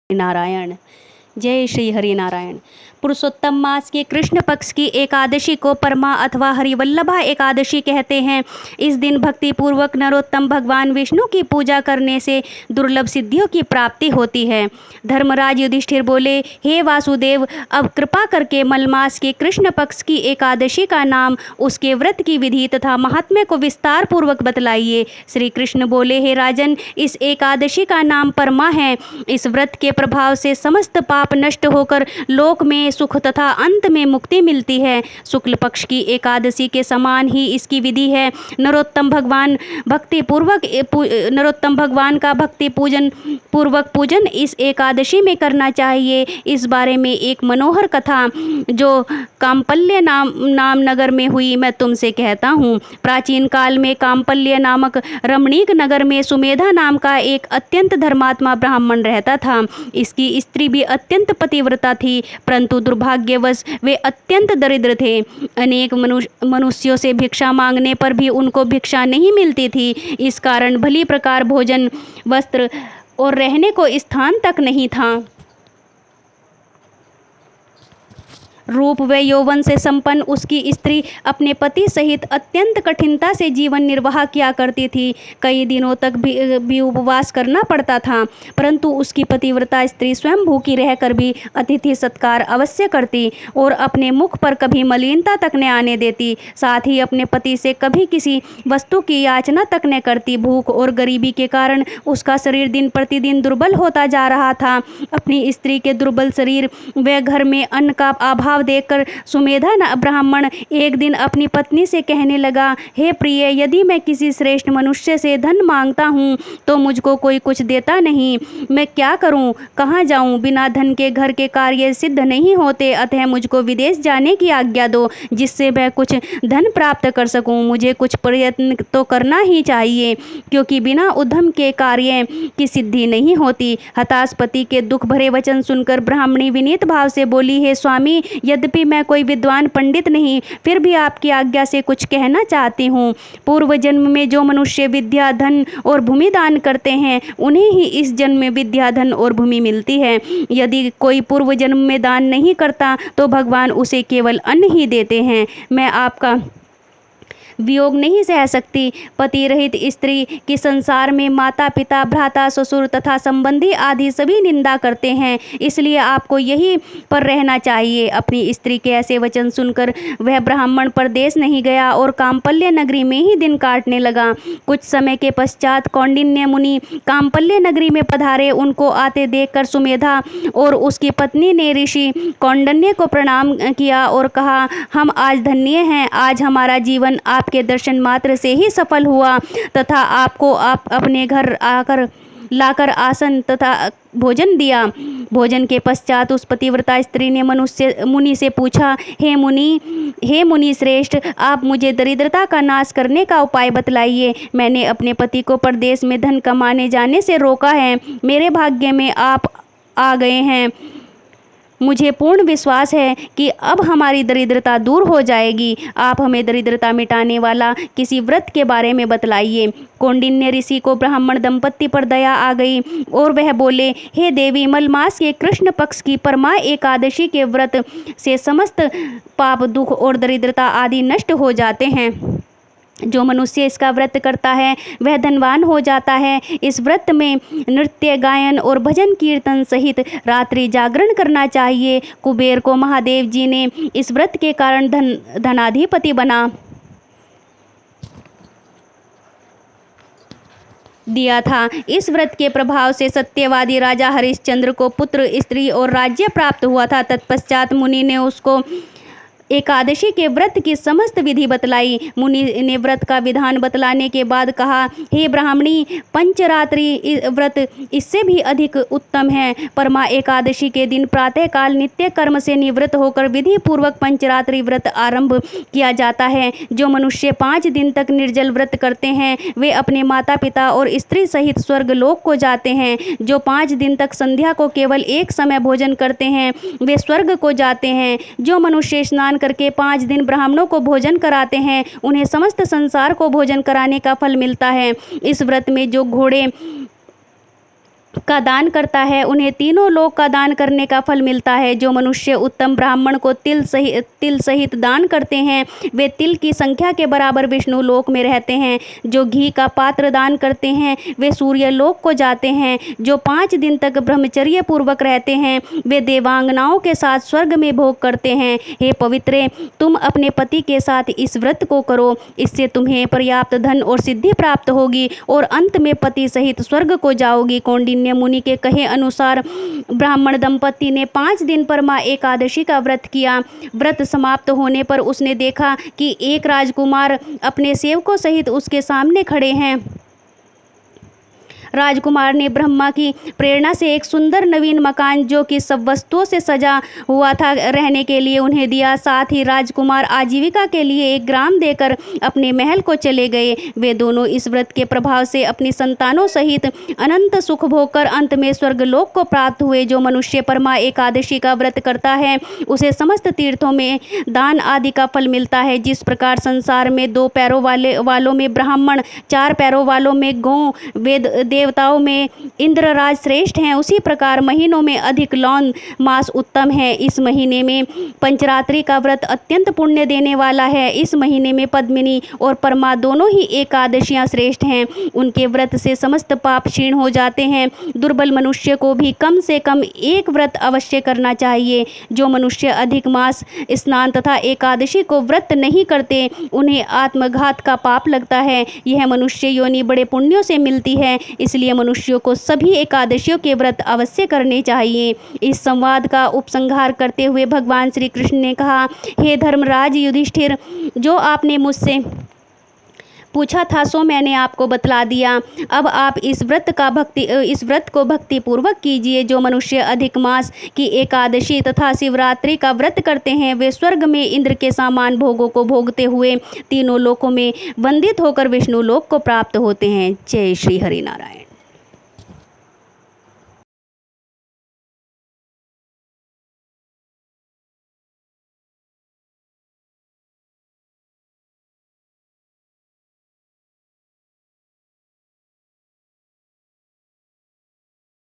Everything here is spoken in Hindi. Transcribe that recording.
नारायण। जय श्री हरि नारायण। पुरुषोत्तम मास के कृष्ण पक्ष की एकादशी को परमा अथवा हरिवल्लभा एकादशी कहते हैं। इस दिन भक्ति पूर्वक नरोत्तम भगवान विष्णु की पूजा करने से दुर्लभ सिद्धियों की प्राप्ति होती है। धर्मराज युधिष्ठिर बोले, हे वासुदेव, अब कृपा करके मलमास के कृष्ण पक्ष की एकादशी का नाम, उसके व्रत की विधि तथा महात्म्य को विस्तार पूर्वक बतलाइए। श्री कृष्ण बोले, हे राजन, इस एकादशी का नाम परमा है। इस व्रत के प्रभाव से समस्त पाप नष्ट होकर लोक में सुख तथा अंत में मुक्ति मिलती है। शुक्ल पक्ष की एकादशी के समान ही इसकी विधि है। नरोत्तम भगवान का भक्ति पूजन पूर्वक पूजन इस एकादशी में करना चाहिए। इस बारे में एक मनोहर कथा जो काम्पल्य नाम नगर में हुई, मैं तुमसे कहता हूँ। प्राचीन काल में काम्पल्य नामक रमणीक नगर में सुमेधा नाम का एक अत्यंत धर्मात्मा ब्राह्मण रहता था। इसकी स्त्री भी अत्यंत पतिव्रता थी, परंतु दुर्भाग्यवश वे अत्यंत दरिद्र थे। अनेक मनुष्यों से भिक्षा मांगने पर भी उनको भिक्षा नहीं मिलती थी। इस कारण भली प्रकार भोजन, वस्त्र और रहने को स्थान तक नहीं था। रूप व यौवन से संपन्न उसकी स्त्री अपने पति सहित अत्यंत कठिनता से जीवन निर्वाह किया करती थी। कई दिनों तक भी उपवास करना पड़ता था, परंतु उसकी पतिव्रता स्त्री स्वयं भूखी रहकर भी अतिथि सत्कार अवश्य करती और अपने मुख पर कभी मलिनता तक न आने देती। साथ ही अपने पति से कभी किसी वस्तु की याचना तक न करती। भूख और गरीबी के कारण उसका शरीर दिन प्रतिदिन दुर्बल होता जा रहा था। अपनी स्त्री के दुर्बल शरीर व घर में अन्न का अभाव देखकर सुमेधा ब्राह्मण एक दिन अपनी पत्नी से कहने लगा, हे प्रिय, यदि मैं किसी श्रेष्ठ मनुष्य से धन मांगता हूँ तो मुझको कोई कुछ देता नहीं। मैं क्या करूँ, कहाँ जाऊँ? बिना धन के घर के कार्य सिद्ध नहीं होते, अतः मुझको विदेश जाने की आज्ञा दो, जिससे मैं कुछ धन प्राप्त कर सकूँ। मुझे कुछ प्रयत्न तो करना ही चाहिए, क्योंकि बिना उद्यम के कार्य की सिद्धि नहीं होती। हताश पति के दुख भरे वचन सुनकर ब्राह्मणी विनीत भाव से बोली, हे स्वामी, यद्यपि मैं कोई विद्वान पंडित नहीं, फिर भी आपकी आज्ञा से कुछ कहना चाहती हूँ। पूर्व जन्म में जो मनुष्य विद्या, धन और भूमि दान करते हैं, उन्हें ही इस जन्म में विद्या, धन और भूमि मिलती है। यदि कोई पूर्व जन्म में दान नहीं करता तो भगवान उसे केवल अन्न ही देते हैं। मैं आपका वियोग नहीं सह सकती। पति रहित स्त्री की संसार में माता पिता, भ्राता, ससुर तथा संबंधी आदि सभी निंदा करते हैं, इसलिए आपको यही पर रहना चाहिए। अपनी स्त्री के ऐसे वचन सुनकर वह ब्राह्मण परदेश नहीं गया और काम्पल्य नगरी में ही दिन काटने लगा। कुछ समय के पश्चात कौंडिन्य मुनि काम्पल्य नगरी में पधारे। उनको आते देखकर सुमेधा और उसकी पत्नी ने ऋषि कौंडिन्य को प्रणाम किया और कहा, हम आज धन्य हैं। आज हमारा जीवन आपके दर्शन मात्र से ही सफल हुआ तथा आपको आप अपने घर लाकर आसन तथा भोजन दिया। भोजन के पश्चात उस पतिव्रता स्त्री ने मुनि से पूछा, हे मुनि श्रेष्ठ, आप मुझे दरिद्रता का नाश करने का उपाय बतलाइए। मैंने अपने पति को परदेश में धन कमाने जाने से रोका है। मेरे भाग्य में आप आ गए हैं। मुझे पूर्ण विश्वास है कि अब हमारी दरिद्रता दूर हो जाएगी। आप हमें दरिद्रता मिटाने वाला किसी व्रत के बारे में बतलाइए। कौंडिन्य ऋषि को ब्राह्मण दंपत्ति पर दया आ गई और वह बोले, हे देवी, मलमास के कृष्ण पक्ष की परमा एकादशी के व्रत से समस्त पाप, दुख और दरिद्रता आदि नष्ट हो जाते हैं। जो मनुष्य इसका व्रत करता है वह धनवान हो जाता है। इस व्रत में नृत्य, गायन और भजन कीर्तन सहित रात्रि जागरण करना चाहिए। कुबेर को महादेव जी ने इस व्रत के कारण धनाधिपति बना दिया था। इस व्रत के प्रभाव से सत्यवादी राजा हरिश्चंद्र को पुत्र, स्त्री और राज्य प्राप्त हुआ था। तत्पश्चात मुनि ने उसको एकादशी के व्रत की समस्त विधि बतलाई। मुनि ने व्रत का विधान बतलाने के बाद कहा, हे ब्राह्मणी, पंचरात्रि व्रत इससे भी अधिक उत्तम है। परमा एकादशी के दिन प्रातः काल नित्य कर्म से निवृत्त होकर विधि पूर्वक पंचरात्रि व्रत आरंभ किया जाता है। जो मनुष्य 5 दिन तक निर्जल व्रत करते हैं वे अपने माता पिता और स्त्री सहित स्वर्ग लोक को जाते हैं। जो 5 दिन तक संध्या को केवल एक समय भोजन करते हैं वे स्वर्ग को जाते हैं। जो मनुष्य स्नान करके 5 दिन ब्राह्मणों को भोजन कराते हैं उन्हें समस्त संसार को भोजन कराने का फल मिलता है। इस व्रत में जो घोड़े का दान करता है उन्हें तीनों लोक का दान करने का फल मिलता है। जो मनुष्य उत्तम ब्राह्मण को तिल सहित दान करते हैं वे तिल की संख्या के बराबर विष्णु लोक में रहते हैं। जो घी का पात्र दान करते हैं वे सूर्य लोक को जाते हैं। जो 5 दिन तक ब्रह्मचर्य पूर्वक रहते हैं वे देवांगनाओं के साथ स्वर्ग में भोग करते हैं। हे पवित्रे, तुम अपने पति के साथ इस व्रत को करो, इससे तुम्हें पर्याप्त धन और सिद्धि प्राप्त होगी और अंत में पति सहित स्वर्ग को जाओगी। कौंडिन्य मुनि के कहे अनुसार ब्राह्मण दंपति ने 5 दिन पर माँ एकादशी का व्रत किया। व्रत समाप्त होने पर उसने देखा कि एक राजकुमार अपने सेवकों सहित उसके सामने खड़े हैं। राजकुमार ने ब्रह्मा की प्रेरणा से एक सुंदर नवीन मकान जो कि सब वस्तुओं से सजा हुआ था रहने के लिए उन्हें दिया। साथ ही राजकुमार आजीविका के लिए एक ग्राम देकर अपने महल को चले गए। वे दोनों इस व्रत के प्रभाव से अपनी संतानों सहित अनंत सुख भोगकर अंत में स्वर्गलोक को प्राप्त हुए। जो मनुष्य परमा एकादशी का व्रत करता है उसे समस्त तीर्थों में दान आदि का फल मिलता है। जिस प्रकार संसार में 2 पैरों वालों में ब्राह्मण, 4 पैरों वालों में गौ, वेद देवताओं में इंद्रराज श्रेष्ठ हैं, उसी प्रकार महीनों में अधिक लौन मास उत्तम है। इस महीने में पंचरात्रि का व्रत अत्यंत पुण्य देने वाला है। इस महीने में पद्मिनी और परमा दोनों ही एकादशियां श्रेष्ठ हैं। उनके व्रत से समस्त पाप क्षीण हो जाते हैं। दुर्बल मनुष्य को भी कम से कम एक व्रत अवश्य करना चाहिए। जो मनुष्य अधिक मास, स्नान तथा एकादशी को व्रत नहीं करते उन्हें आत्मघात का पाप लगता है। यह मनुष्य योनि बड़े पुण्यों से मिलती है, इसलिए मनुष्यों को सभी एकादशियों के व्रत अवश्य करने चाहिए। इस संवाद का उपसंहार करते हुए भगवान श्री कृष्ण ने कहा, हे धर्मराज युधिष्ठिर, जो आपने मुझसे पूछा था सो मैंने आपको बतला दिया। अब आप इस व्रत को भक्ति पूर्वक कीजिए। जो मनुष्य अधिक मास की एकादशी तथा शिवरात्रि का व्रत करते हैं वे स्वर्ग में इंद्र के समान भोगों को भोगते हुए तीनों लोकों में वंदित होकर विष्णु लोक को प्राप्त होते हैं। जय श्री हरि नारायण।